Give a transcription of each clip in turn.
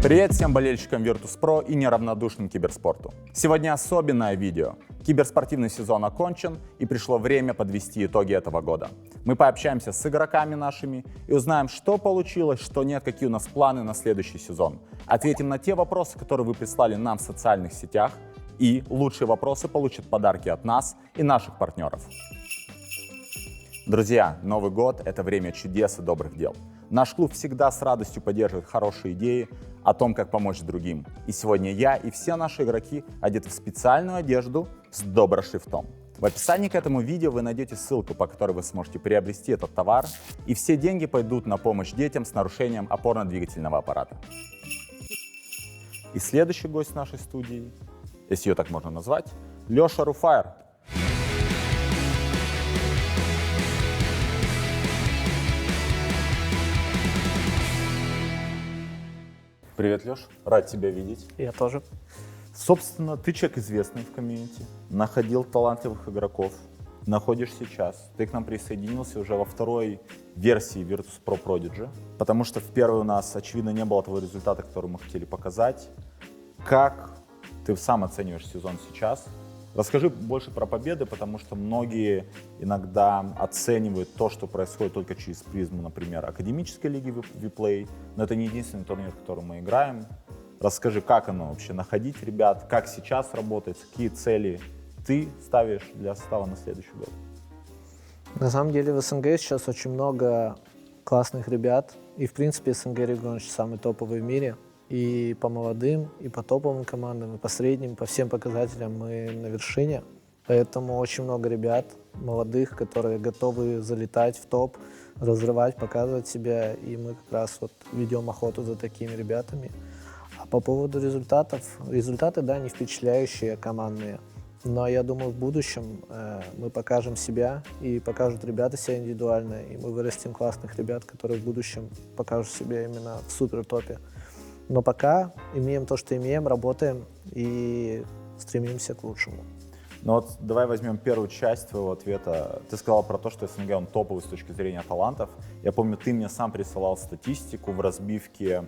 Привет всем болельщикам Virtus.pro и неравнодушным киберспорту. Сегодня особенное видео. Киберспортивный сезон окончен, и пришло время подвести итоги этого года. Мы пообщаемся с игроками нашими и узнаем, что получилось, что нет, какие у нас планы на следующий сезон. Ответим на те вопросы, которые вы прислали нам в социальных сетях, и лучшие вопросы получат подарки от нас и наших партнеров. Друзья, Новый год — это время чудес и добрых дел. Наш клуб всегда с радостью поддерживает хорошие идеи о том, как помочь другим. И сегодня я и все наши игроки одеты в специальную одежду с доброшрифтом. В описании к этому видео вы найдете ссылку, по которой вы сможете приобрести этот товар, и все деньги пойдут на помощь детям с нарушением опорно-двигательного аппарата. И следующий гость нашей студии, если ее так можно назвать, Леша Руфайр. Привет, Леш. Рад тебя видеть. Я тоже. Собственно, ты человек известный в комьюнити, находил талантливых игроков, находишь сейчас. Ты к нам присоединился уже во второй версии Virtus.pro Prodigy, потому что в первой у нас, очевидно, не было того результата, который мы хотели показать. Как ты сам оцениваешь сезон сейчас? Расскажи больше про победы, потому что многие иногда оценивают то, что происходит только через призму, например, академической лиги Vplay, но это не единственный турнир, в котором мы играем. Расскажи, как оно вообще находить ребят, как сейчас работает, какие цели ты ставишь для состава на следующий год? На самом деле в СНГ сейчас очень много классных ребят, и в принципе СНГ регион самый топовый в мире. И по молодым, и по топовым командам, и по средним, по всем показателям мы на вершине. Поэтому очень много ребят молодых, которые готовы залетать в топ, разрывать, показывать себя. И мы как раз вот ведем охоту за такими ребятами. А по поводу результатов, результаты, да, не впечатляющие, командные. Но я думаю, в будущем мы покажем себя, и покажут ребята себя индивидуально. И мы вырастим классных ребят, которые в будущем покажут себя именно в супер-топе. Но пока имеем то, что имеем, работаем и стремимся к лучшему. Ну вот давай возьмем первую часть твоего ответа. Ты сказал про то, что СНГ он топовый с точки зрения талантов. Я помню, ты мне сам присылал статистику в разбивке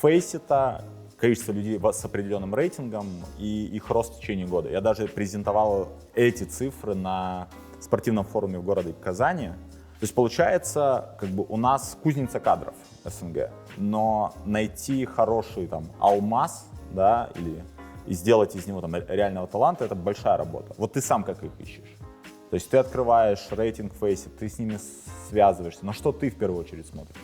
Фейсита, количество людей с определенным рейтингом и их рост в течение года. Я даже презентовал эти цифры на спортивном форуме в городе Казани. То есть получается, как бы у нас кузница кадров СНГ, но найти хороший там алмаз, да, или и сделать из него там реального таланта — это большая работа. Вот ты сам как их ищешь? То есть ты открываешь рейтинг Faceit, ты с ними связываешься. На что ты в первую очередь смотришь?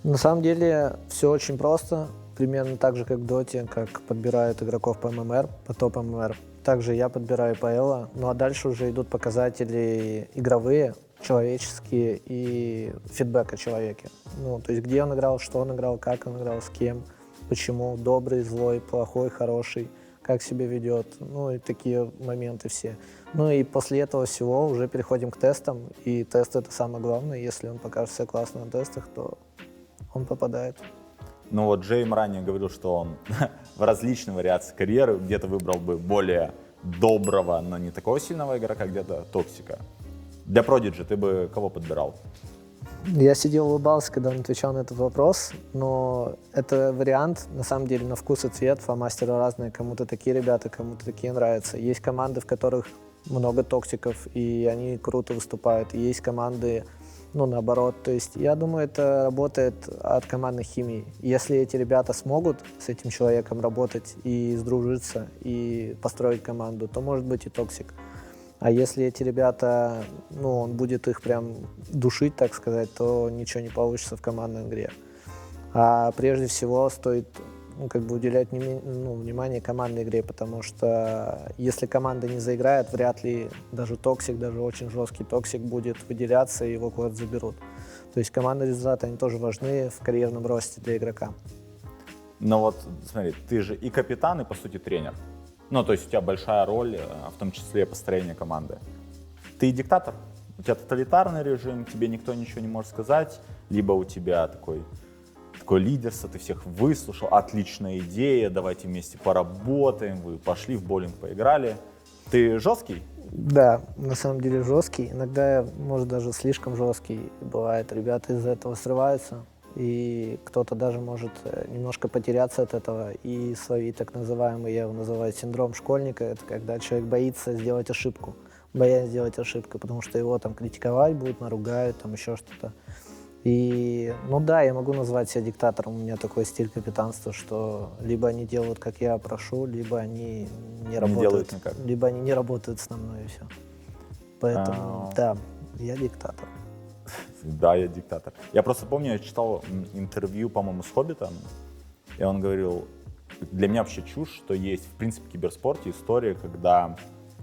На самом деле все очень просто, примерно так же, как в Доте, как подбирают игроков по ММР, по топ ММР. Также я подбираю по Элла, ну а дальше уже идут показатели игровые, человеческие и фидбэк о человеке. Ну, то есть где он играл, что он играл, как он играл, с кем, почему, добрый, злой, плохой, хороший, как себя ведет, ну и такие моменты все. Ну и после этого всего уже переходим к тестам, и тест — это самое главное. Если он покажет себя классно на тестах, то он попадает. Ну вот Джейм ранее говорил, что он в различные вариации карьеры где-то выбрал бы более доброго, но не такого сильного игрока, где-то токсика. Для Prodigy ты бы кого подбирал? Я сидел, улыбался, когда он отвечал на этот вопрос, но это вариант, на самом деле, на вкус и цвет, фломастеры разные, кому-то такие ребята, кому-то такие нравятся. Есть команды, в которых много токсиков, и они круто выступают, и есть команды, ну, наоборот. То есть я думаю, это работает от командной химии. Если эти ребята смогут с этим человеком работать и сдружиться, и построить команду, то может быть и токсик. А если эти ребята, ну, он будет их прям душить, так сказать, то ничего не получится в командной игре. А прежде всего стоит, ну, как бы уделять внимание командной игре, потому что если команда не заиграет, вряд ли даже токсик, даже очень жесткий токсик будет выделяться и его куда-то заберут. То есть командные результаты, они тоже важны в карьерном росте для игрока. Но вот смотри, ты же и капитан, и по сути тренер. Ну, то есть у тебя большая роль, в том числе построение команды. Ты диктатор, у тебя тоталитарный режим, тебе никто ничего не может сказать, либо у тебя такое лидерство, ты всех выслушал, отличная идея, давайте вместе поработаем, вы пошли в боулинг, поиграли. Ты жесткий? Да, на самом деле жесткий, иногда, может, даже слишком жесткий бывает. Ребята из-за этого срываются, И кто-то даже может немножко потеряться от этого и свои так называемые, я его называю синдром школьника, это когда человек боится сделать ошибку, боясь сделать ошибку, потому что его там критиковать будут, наругают, там еще что-то. И, ну да, я могу назвать себя диктатором, у меня такой стиль капитанства, что либо они делают, как я прошу, либо они не работают, делают никак. либо они не работают со мной, и все. Поэтому, да, я диктатор. Да, я диктатор. Я просто помню, я читал интервью, по-моему, с Хоббитом, и он говорил, для меня вообще чушь, что есть, в принципе, в киберспорте история, когда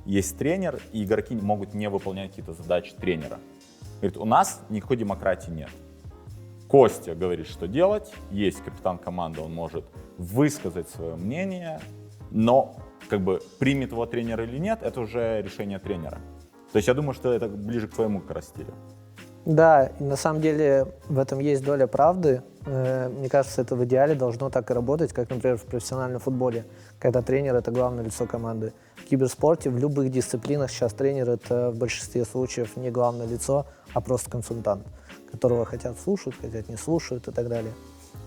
есть тренер, и игроки могут не выполнять какие-то задачи тренера. Говорит, у нас никакой демократии нет. Костя говорит, что делать, есть капитан команды, он может высказать свое мнение, но как бы примет его тренер или нет, это уже решение тренера. То есть я думаю, что это ближе к твоему как раз стилю. Да, и на самом деле в этом есть доля правды. Мне кажется, это в идеале должно так и работать, как, например, в профессиональном футболе, когда тренер — это главное лицо команды. В киберспорте, в любых дисциплинах сейчас тренер — это в большинстве случаев не главное лицо, а просто консультант, которого хотят слушают, хотят не слушают и так далее.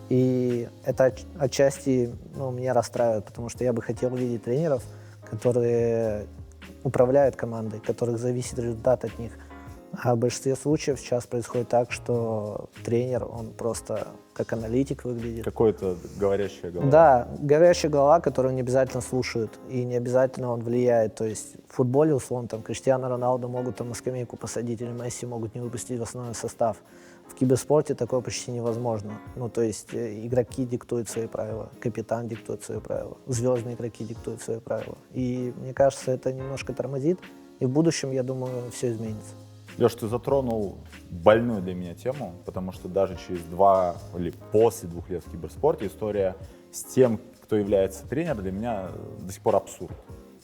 И это отчасти меня расстраивает, потому что я бы хотел видеть тренеров, которые управляют командой, которых зависит результат от них. А в большинстве случаев сейчас происходит так, что тренер, он просто как аналитик выглядит. Какая-то говорящая голова. Да, говорящая голова, которую не обязательно слушают, и не обязательно он влияет. То есть в футболе, условно, там, Криштиану Роналду могут там на скамейку посадить, или Месси могут не выпустить в основной состав. В киберспорте такое почти невозможно. Ну, то есть игроки диктуют свои правила, капитан диктует свои правила, звездные игроки диктуют свои правила. И мне кажется, это немножко тормозит, и в будущем, я думаю, все изменится. Леш, ты затронул больную для меня тему, потому что даже через 2 или после 2 лет в киберспорте история с тем, кто является тренером, для меня до сих пор абсурд.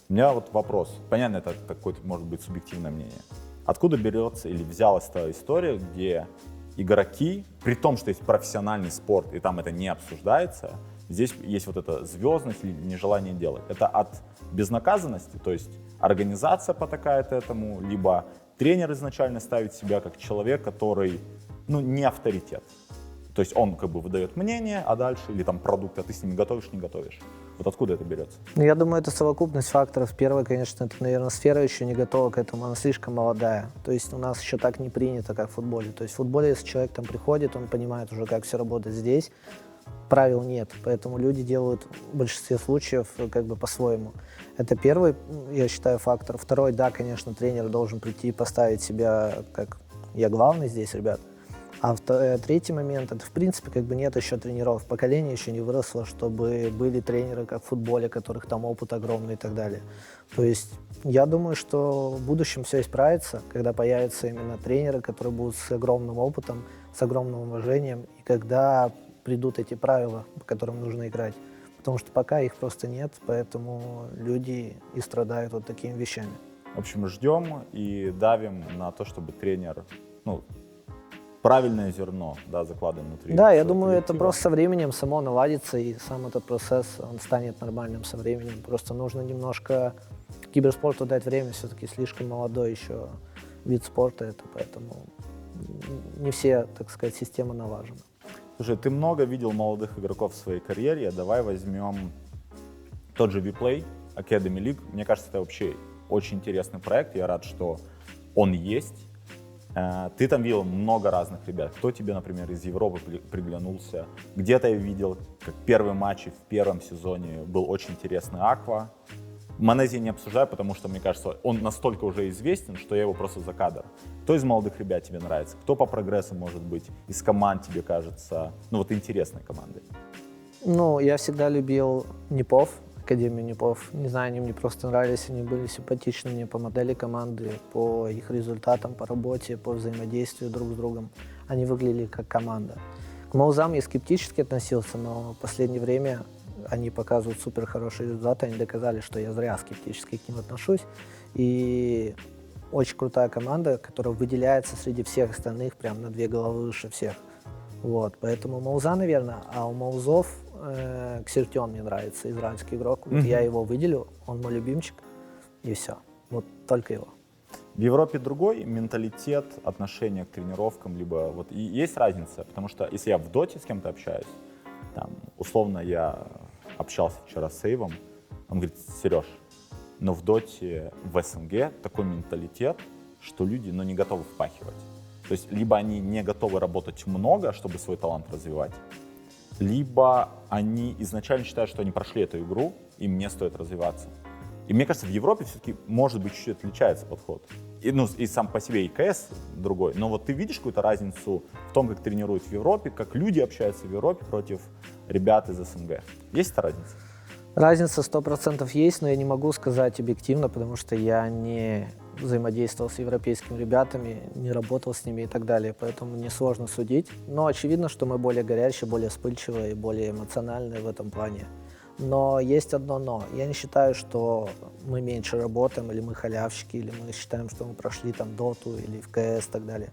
У меня вот вопрос. Понятно, это какое-то, может быть, субъективное мнение. Откуда берется или взялась та история, где игроки, при том, что есть профессиональный спорт, и там это не обсуждается, здесь есть вот эта звездность или нежелание делать. Это от безнаказанности, то есть организация потакает этому, либо тренер изначально ставит себя как человек, который, не авторитет. То есть он как бы выдает мнение, а дальше, или там продукт, а ты с ними готовишь, не готовишь. Вот откуда это берется? Я думаю, это совокупность факторов. Первое, конечно, это, наверное, сфера еще не готова к этому, она слишком молодая. То есть у нас еще так не принято, как в футболе. То есть в футболе, если человек там приходит, он понимает уже, как все работает здесь. Правил нет, поэтому люди делают в большинстве случаев как бы по-своему. Это первый, я считаю, фактор. Второй, да, конечно, тренер должен прийти и поставить себя как «я главный здесь, ребят». А третий момент, это в принципе как бы нет еще тренеров. Поколение еще не выросло, чтобы были тренеры, как в футболе, которых там опыт огромный и так далее. То есть я думаю, что в будущем все исправится, когда появятся именно тренеры, которые будут с огромным опытом, с огромным уважением, и когда придут эти правила, по которым нужно играть. Потому что пока их просто нет, поэтому люди и страдают вот такими вещами. В общем, ждем и давим на то, чтобы тренер, правильное зерно, закладываем внутри. Да, я думаю, это просто со временем само наладится, и сам этот процесс, он станет нормальным со временем. Просто нужно немножко киберспорту дать время, все-таки слишком молодой еще вид спорта это, поэтому не все, так сказать, системы налажены. Слушай, ты много видел молодых игроков в своей карьере. Давай возьмем тот же Vplay, Academy League. Мне кажется, это вообще очень интересный проект. Я рад, что он есть. Ты там видел много разных ребят. Кто тебе, например, из Европы приглянулся? Где-то я видел, как первый матч в первом сезоне был очень интересный Аква. Монези не обсуждаю, потому что, мне кажется, он настолько уже известен, что я его просто за кадр. Кто из молодых ребят тебе нравится? Кто по прогрессу, может быть, из команд тебе кажется, интересной командой? Я всегда любил Непов, Академию Непов. Не знаю, они мне просто нравились, они были симпатичны мне по модели команды, по их результатам, по работе, по взаимодействию друг с другом. Они выглядели как команда. К Маузам я скептически относился, но в последнее время они показывают супер хорошие результаты, они доказали, что я зря скептически к ним отношусь. И очень крутая команда, которая выделяется среди всех остальных прям на 2 головы выше всех. Вот, поэтому Мауза, наверное, а у Маузов Ксертион мне нравится, израильский игрок. Вот я его выделю, он мой любимчик, и все. Вот только его. В Европе другой менталитет, отношение к тренировкам, либо вот и есть разница, потому что если я в доте с кем-то общаюсь, там, условно я общался вчера с Эйвом, он говорит: Сереж, но в доте в СНГ такой менталитет, что люди не готовы впахивать. То есть либо они не готовы работать много, чтобы свой талант развивать, либо они изначально считают, что они прошли эту игру, им не стоит развиваться. И мне кажется, в Европе все-таки, может быть, чуть-чуть отличается подход. И сам по себе ИКС другой. Но вот ты видишь какую-то разницу в том, как тренируют в Европе, как люди общаются в Европе против ребят из СНГ? Есть эта разница? Разница 100% есть, но я не могу сказать объективно, потому что я не взаимодействовал с европейскими ребятами, не работал с ними и так далее, поэтому мне сложно судить. Но очевидно, что мы более горячие, более вспыльчивые и более эмоциональные в этом плане. Но есть одно но. Я не считаю, что мы меньше работаем, или мы халявщики, или мы считаем, что мы прошли там доту или в КС и так далее.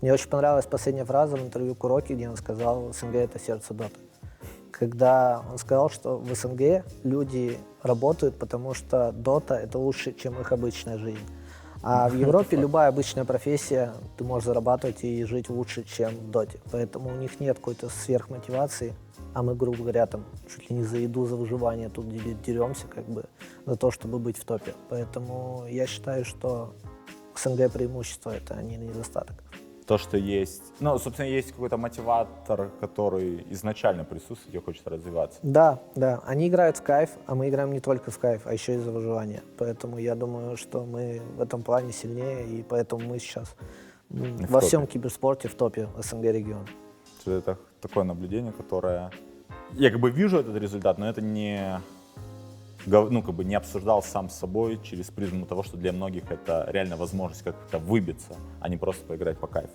Мне очень понравилась последняя фраза в интервью Куроки, где он сказал: СНГ — это сердце доты. Когда он сказал, что в СНГ люди работают, потому что дота — это лучше, чем их обычная жизнь. А в Европе любая обычная профессия, ты можешь зарабатывать и жить лучше, чем в доте. Поэтому у них нет какой-то сверхмотивации, а мы, грубо говоря, там чуть ли не за еду, за выживание тут деремся, как бы, за то, чтобы быть в топе. Поэтому я считаю, что СНГ преимущество — это, а не недостаток. То, что есть, собственно, есть какой-то мотиватор, который изначально присутствует и хочет развиваться. Да, они играют в кайф, а мы играем не только в кайф, а еще и за выживание. Поэтому я думаю, что мы в этом плане сильнее, и поэтому мы сейчас во всем киберспорте в топе СНГ региона. Это такое наблюдение, которое... Я как бы вижу этот результат, но это не обсуждал сам с собой через призму того, что для многих это реально возможность как-то выбиться, а не просто поиграть по кайфу.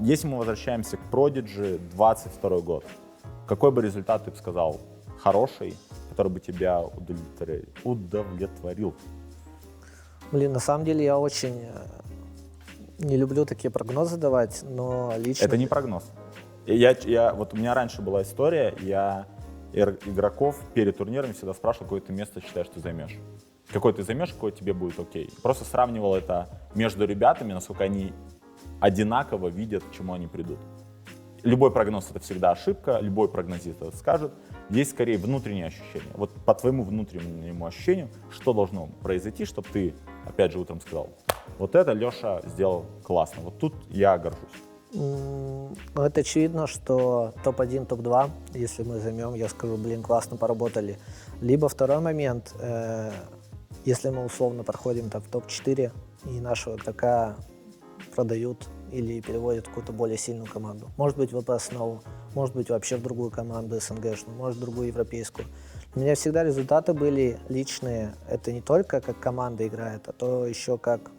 Если мы возвращаемся к Prodigy, 22 год, какой бы результат ты бы сказал хороший, который бы тебя удовлетворил? На самом деле я очень не люблю такие прогнозы давать, но лично... Это не прогноз. Вот у меня раньше была история, я игроков перед турнирами всегда спрашивал, какое ты место считаешь, ты займешь. Какое ты займешь, какое тебе будет окей. Просто сравнивал это между ребятами, насколько они одинаково видят, к чему они придут. Любой прогноз — это всегда ошибка, любой прогнозист это скажет. Здесь скорее внутреннее ощущение. Вот по твоему внутреннему ощущению, что должно произойти, чтобы ты, опять же, утром сказал: вот это Леша сделал классно, вот тут я горжусь. Это очевидно, что топ-1, топ-2, если мы займем, я скажу: классно поработали. Либо второй момент, если мы условно проходим в топ-4 и нашего игрока продают или переводят в какую-то более сильную команду. Может быть, в ВП снова, может быть, вообще в другую команду СНГшную, может, в другую европейскую. У меня всегда результаты были личные. Это не только как команда играет, а то еще как...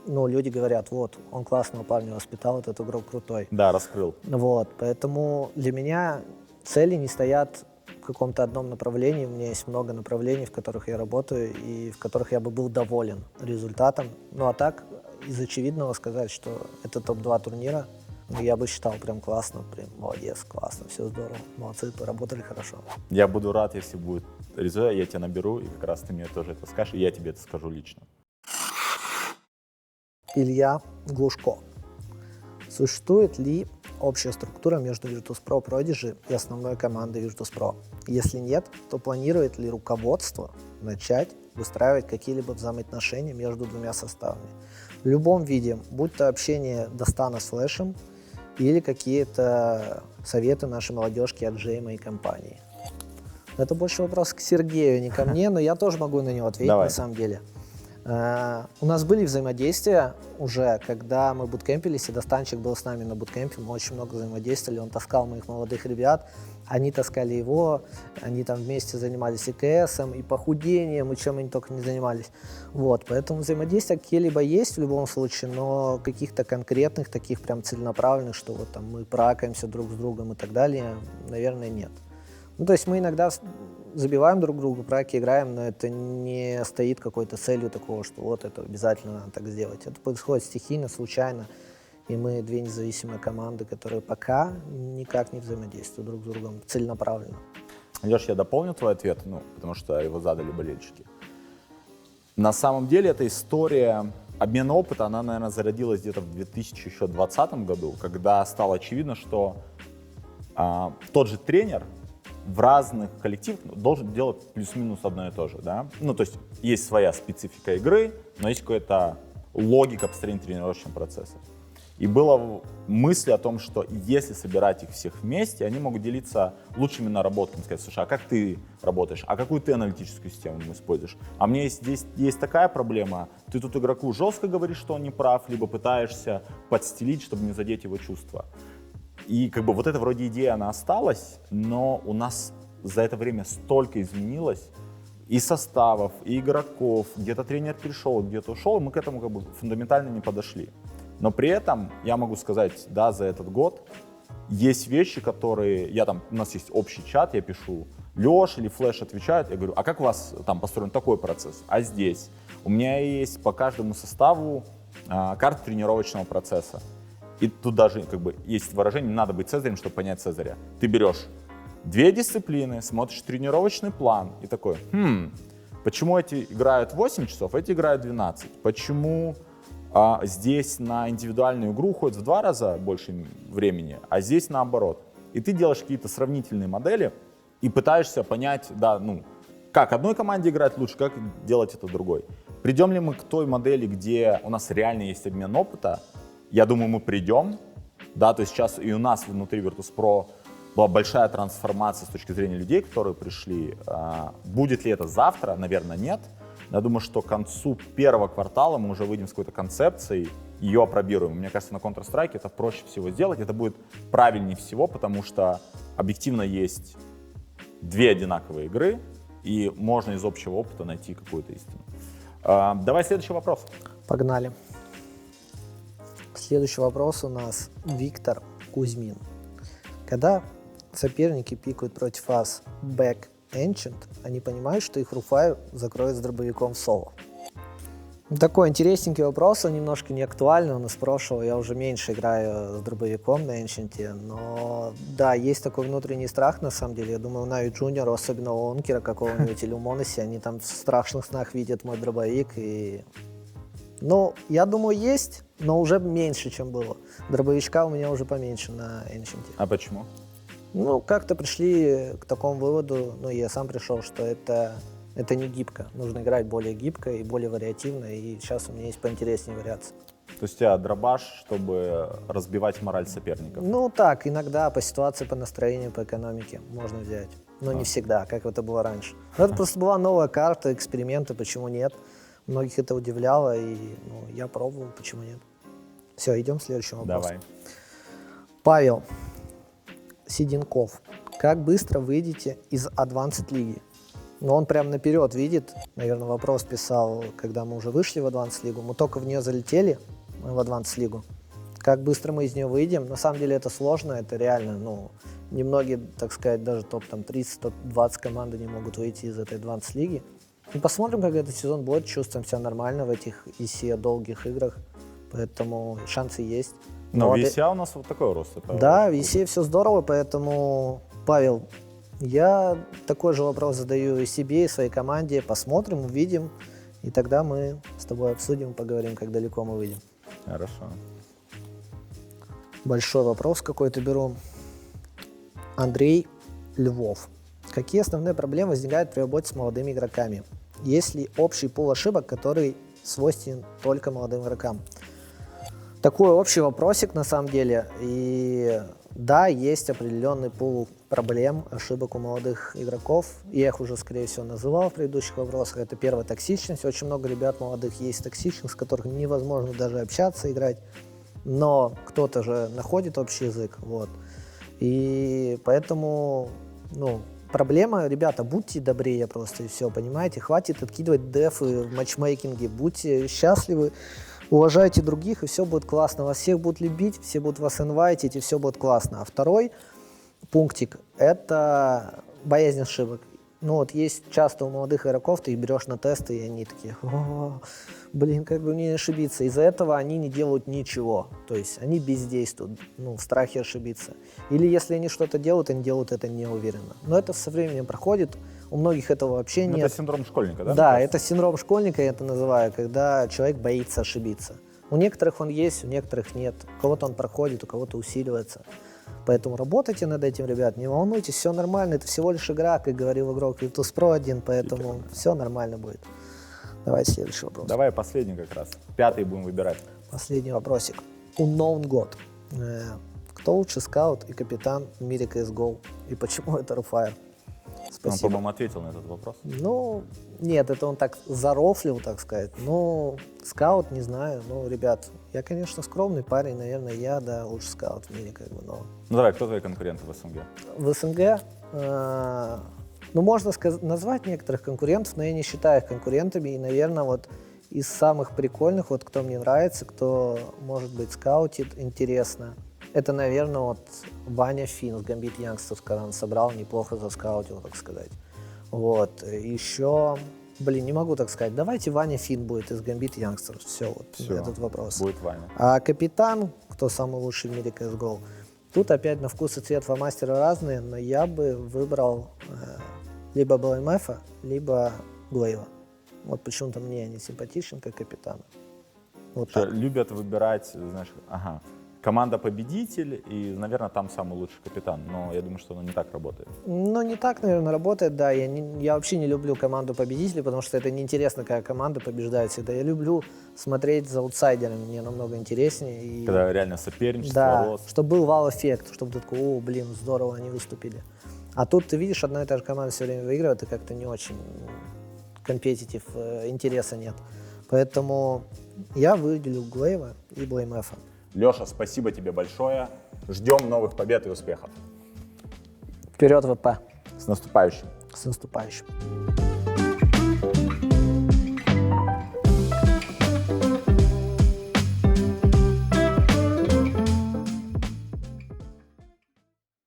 люди говорят: вот, он классного парня воспитал, этот игрок крутой. Да, раскрыл. Вот, поэтому для меня цели не стоят в каком-то одном направлении. У меня есть много направлений, в которых я работаю и в которых я бы был доволен результатом. А так, из очевидного сказать, что это топ-2 турнира, я бы считал прям классно, прям молодец, классно, все здорово, молодцы, поработали хорошо. Я буду рад, если будет результат, я тебя наберу, и как раз ты мне тоже это скажешь, и я тебе это скажу лично. Илья Глушко. Существует ли общая структура между Virtus.pro Prodigy и основной командой Virtus.pro? Если нет, то планирует ли руководство начать выстраивать какие-либо взаимоотношения между двумя составами? В любом виде, будь то общение Достана с Флэшем или какие-то советы нашей молодежки от Джейма и компании. Это больше вопрос к Сергею, не ко мне, но я тоже могу на него ответить. Давай. На самом деле. У нас были взаимодействия уже, когда мы буткемпились, и Достанчик был с нами на буткемпе, мы очень много взаимодействовали, он таскал моих молодых ребят, они таскали его, они там вместе занимались и КСом, и похудением, и чем они только не занимались. Поэтому взаимодействия какие-либо есть в любом случае, но каких-то конкретных, таких прям целенаправленных, что вот там мы пракаемся друг с другом и так далее, наверное, нет. То есть мы иногда забиваем друг другу, праки играем, но это не стоит какой-то целью такого, что вот это обязательно надо так сделать. Это происходит стихийно, случайно, и мы две независимые команды, которые пока никак не взаимодействуют друг с другом целенаправленно. Леш, я дополню твой ответ, потому что его задали болельщики. На самом деле эта история обмена опыта, она, наверное, зародилась где-то в 2020 году, когда стало очевидно, что тот же тренер в разных коллективах должен делать плюс-минус одно и то же, да? Ну, то есть есть своя специфика игры, но есть какая-то логика построения тренировочного процесса. И была мысль о том, что если собирать их всех вместе, они могут делиться лучшими наработками, сказать: слушай, а как ты работаешь, а какую ты аналитическую систему используешь? А мне здесь есть такая проблема, ты тут игроку жестко говоришь, что он не прав, либо пытаешься подстелить, чтобы не задеть его чувства. И как бы вот эта вроде идея, она осталась, но у нас за это время столько изменилось, и составов, и игроков, где-то тренер перешел, где-то ушел, и мы к этому как бы фундаментально не подошли. Но при этом я могу сказать, да, за этот год есть вещи, которые, у нас есть общий чат, я пишу, Леш или Флэш отвечают, я говорю, а как у вас там построен такой процесс? А здесь? У меня есть по каждому составу карта тренировочного процесса. И тут даже как бы есть выражение, не надо быть Цезарем, чтобы понять Цезаря. Ты берешь 2 дисциплины, смотришь тренировочный план и такой, почему эти играют 8 часов, эти играют 12? Почему здесь на индивидуальную игру уходит в 2 раза больше времени, а здесь наоборот? И ты делаешь какие-то сравнительные модели и пытаешься понять, как одной команде играть лучше, как делать это другой. Придем ли мы к той модели, где у нас реально есть обмен опыта? Я думаю, мы придем, да, то есть сейчас и у нас внутри Virtus.pro была большая трансформация с точки зрения людей, которые пришли. Будет ли это завтра? Наверное, нет. Я думаю, что к концу первого квартала мы уже выйдем с какой-то концепцией, ее опробируем. Мне кажется, на Counter-Strike это проще всего сделать, это будет правильнее всего, потому что объективно есть 2 одинаковые игры, и можно из общего опыта найти какую-то истину. Давай следующий вопрос. Погнали. Следующий вопрос у нас Виктор Кузьмин. Когда соперники пикают против вас Back Ancient, они понимают, что их Rufai закроет с дробовиком в соло. Такой интересненький вопрос, он немножко не актуальный, он из прошлого. Я уже меньше играю с дробовиком на Ancient, но да, есть такой внутренний страх на самом деле. Я думаю, у Нави Джуниора, особенно у Онкера какого-нибудь или у Моноси, они там в страшных снах видят мой дробовик. Я думаю, есть, но уже меньше, чем было. Дробовичка у меня уже поменьше на Ancient. А почему? Как-то пришли к такому выводу, я сам пришел, что это не гибко. Нужно играть более гибко и более вариативно, и сейчас у меня есть поинтереснее вариации. То есть у тебя дробаш, чтобы разбивать мораль соперников? Так, иногда по ситуации, по настроению, по экономике можно взять. Но не всегда, как это было раньше. Это просто была новая карта, эксперименты, почему нет. Многих это удивляло, и я пробовал, почему нет. Все, идем к следующему вопросу. Давай. Павел Сиденков. Как быстро выйдете из Advanced лиги? Он прям наперед видит, наверное, вопрос писал, когда мы уже вышли в Advanced лигу. Мы только в нее залетели, в Advanced лигу. Как быстро мы из нее выйдем? На самом деле это сложно, это реально, немногие, так сказать, даже топ-30, топ-20 команды не могут выйти из этой Advanced лиги. И посмотрим, как этот сезон будет, чувствуем себя нормально в этих ESEA долгих играх, поэтому шансы есть. Но в ESEA у нас вот такой рост. Да, в ESEA все здорово, поэтому, Павел, я такой же вопрос задаю и себе, и своей команде. Посмотрим, увидим, и тогда мы с тобой обсудим, поговорим, как далеко мы выйдем. Хорошо. Большой вопрос какой-то беру. Андрей Львов. Какие основные проблемы возникают при работе с молодыми игроками? Есть ли общий пул ошибок, который свойственен только молодым игрокам? Такой общий вопросик на самом деле. И да, есть определенный пул проблем, ошибок у молодых игроков. Я их уже, скорее всего, называл в предыдущих вопросах. Это первая токсичность. Очень много ребят молодых есть токсичных, с которыми невозможно даже общаться, играть. Но кто-то же находит общий язык. И поэтому, проблема, ребята, будьте добрее просто и все, понимаете? Хватит откидывать дефы в матчмейкинге, будьте счастливы, уважайте других, и все будет классно. Вас всех будут любить, все будут вас инвайтить, и все будет классно. А второй пунктик – это боязнь ошибок. Есть часто у молодых игроков, ты их берешь на тесты, и они такие, как бы мне не ошибиться. Из-за этого они не делают ничего, то есть они бездействуют, в страхе ошибиться. Или если они что-то делают, они делают это неуверенно. Но это со временем проходит, У многих этого вообще Ну, нет. это синдром школьника, да? Да, это синдром школьника, я это называю, когда человек боится ошибиться. У некоторых он есть, у некоторых нет. У кого-то он проходит, у кого-то усиливается. Поэтому работайте над этим, ребят, не волнуйтесь, все нормально. Это всего лишь игра, как говорил игрок Virtus.pro 1, поэтому все нормально будет. Давайте следующий вопрос. Давай последний как раз. 5-й будем выбирать. Последний вопросик. Unknown God. Кто лучше скаут и капитан в мире CSGO? И почему это Руфайр? Он, Спасибо. по-моему, ответил на этот вопрос. Ну, нет, это он так зарофлил, так сказать. Ну, скаут, не знаю. Ну, ребят, я, конечно, скромный парень, наверное, я, да, лучший скаут в мире, как бы, но... Ну давай, кто твои конкуренты в СНГ? В СНГ, ну, можно назвать некоторых конкурентов, но я не считаю их конкурентами. И, наверное, вот из самых прикольных, вот кто мне нравится, кто, может быть, скаутит, интересно, это, наверное, вот Ваня Фин с Gambit Youngsters, когда он собрал, неплохо заскаутил, так сказать. Вот, еще, блин, не могу так сказать, давайте Ваня Фин будет из Gambit Youngsters, все, вот Всё, этот вопрос. будет Ваня. А капитан, кто самый лучший в мире CSGO, тут опять на вкус и цвет фломастера разные, но я бы выбрал либо BLMF, либо Глейва. Вот почему-то мне они симпатичен как капитан. Вот Что так. любят выбирать, знаешь, ага, команда-победитель и, наверное, там самый лучший капитан. Но я думаю, что оно не так работает. Ну, не так, наверное, работает, да. Я вообще не люблю команду победителей, потому что это неинтересно, когда команда побеждает всегда. Я люблю смотреть за аутсайдерами, мне намного интереснее. И... Когда реально соперничество, Да, рост. чтобы был вау-эффект, чтобы ты такой, о, блин, здорово, они выступили. А тут ты видишь, одна и та же команда все время выигрывает, и как-то не очень компетитив, интереса нет. Поэтому я выделю Глейва и BLMF. Леша, спасибо тебе большое. Ждем новых побед и успехов. Вперед, ВП! С наступающим. С наступающим!